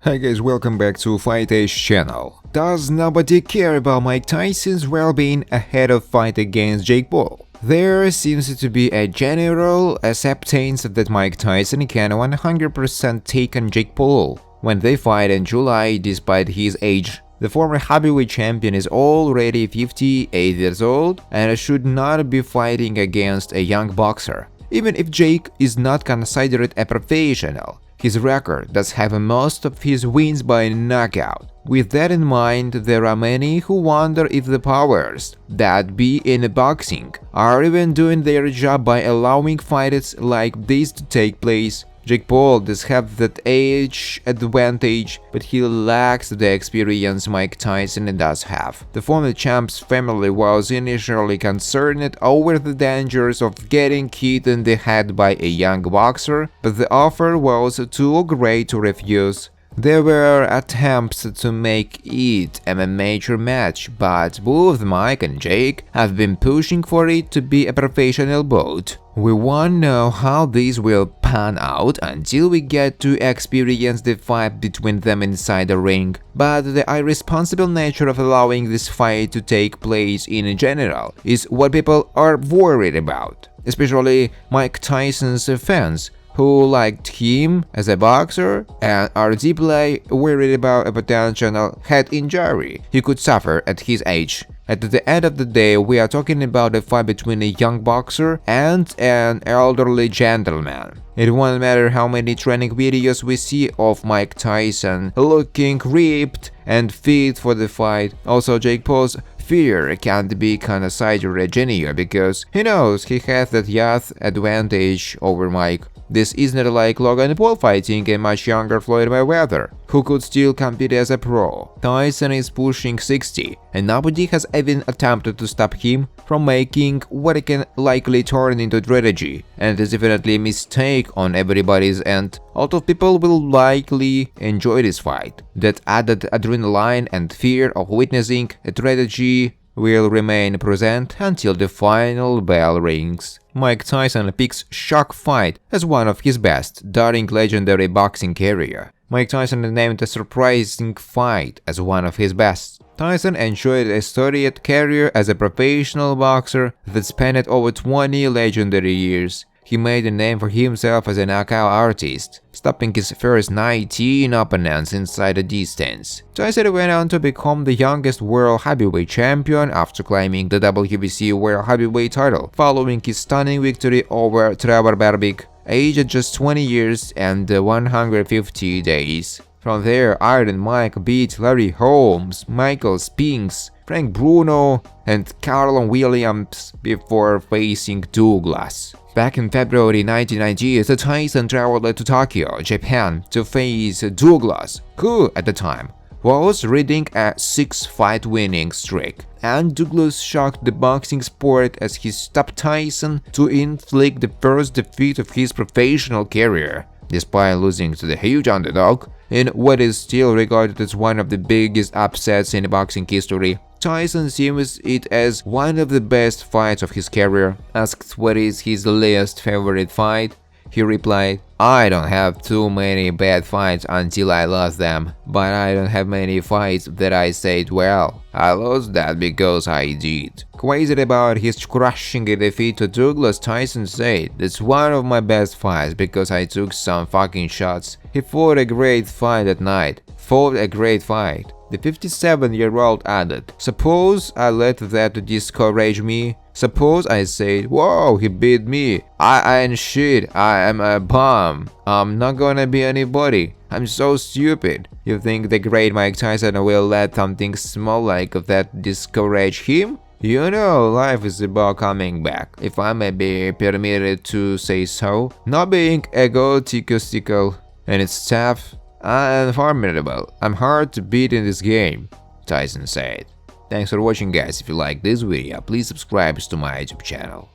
Hi guys, welcome back to Fight Age channel. Does nobody care about Mike Tyson's well-being ahead of fight against Jake Paul? There seems to be a general acceptance that Mike Tyson can 100% take on Jake Paul when they fight in July despite his age. The former heavyweight champion is already 58 years old and should not be fighting against a young boxer. Even if Jake is not considered a professional, his record does have most of his wins by knockout. With that in mind, there are many who wonder if the powers that be in boxing are even doing their job by allowing fights like this to take place. Jake Paul does have that age advantage, but he lacks the experience Mike Tyson does have. The former champ's family was initially concerned over the dangers of getting hit in the head by a young boxer, but the offer was too great to refuse. There were attempts to make it a major match, but both Mike and Jake have been pushing for it to be a professional bout. We won't know how this will pan out until we get to experience the fight between them inside the ring, but the irresponsible nature of allowing this fight to take place in general is what people are worried about, especially Mike Tyson's fans, who liked him as a boxer and are deeply worried about a potential head injury he could suffer at his age. At the end of the day, we are talking about a fight between a young boxer and an elderly gentleman. It won't matter how many training videos we see of Mike Tyson looking ripped and fit for the fight. Also, Jake Paul's fear can't be considered genuine because he knows he has that youth advantage over Mike. This isn't like Logan Paul fighting a much younger Floyd Mayweather, who could still compete as a pro. Tyson is pushing 60, and nobody has even attempted to stop him from making what can likely turn into tragedy, and is definitely a mistake on everybody's end. A lot of people will likely enjoy this fight. That added adrenaline and fear of witnessing a tragedy will remain present until the final bell rings. Mike Tyson picks shock fight as one of his best during legendary boxing career. Mike Tyson named a surprising fight as one of his best. Tyson enjoyed a storied career as a professional boxer that spanned over 20 legendary years. He made a name for himself as a knockout artist, stopping his first 19 opponents inside a distance. Tyson went on to become the youngest world heavyweight champion after claiming the WBC world heavyweight title, following his stunning victory over Trevor Berbick, aged just 20 years and 150 days. From there, Iron Mike beat Larry Holmes, Michael Spinks, Frank Bruno, and Carlon Williams before facing Douglas. Back in February 1990, Tyson traveled to Tokyo, Japan to face Douglas, who, at the time, was riding a 6-fight winning streak. And Douglas shocked the boxing sport as he stopped Tyson to inflict the first defeat of his professional career, despite losing to the huge underdog in what is still regarded as one of the biggest upsets in boxing history. Tyson sees it as one of the best fights of his career. Asked what is his least favorite fight, he replied, "I don't have too many bad fights until I lost them, but I don't have many fights that I said, well, I lost that because I did." Quoted about his crushing defeat to Douglas, Tyson said, "That's one of my best fights because I took some fucking shots. He fought a great fight that night. Fought a great fight." The 57-year-old added, "Suppose I let that discourage me? Suppose I said, whoa, he beat me. I ain't shit. I am a bum. I'm not gonna be anybody. I'm so stupid." You think the great Mike Tyson will let something small like that discourage him? You know, life is about coming back, if I may be permitted to say so, not being egotistical, and it's tough. I am formidable. I'm hard to beat in this game, Tyson said. Thanks for watching guys. If you like this video, please subscribe to my YouTube channel.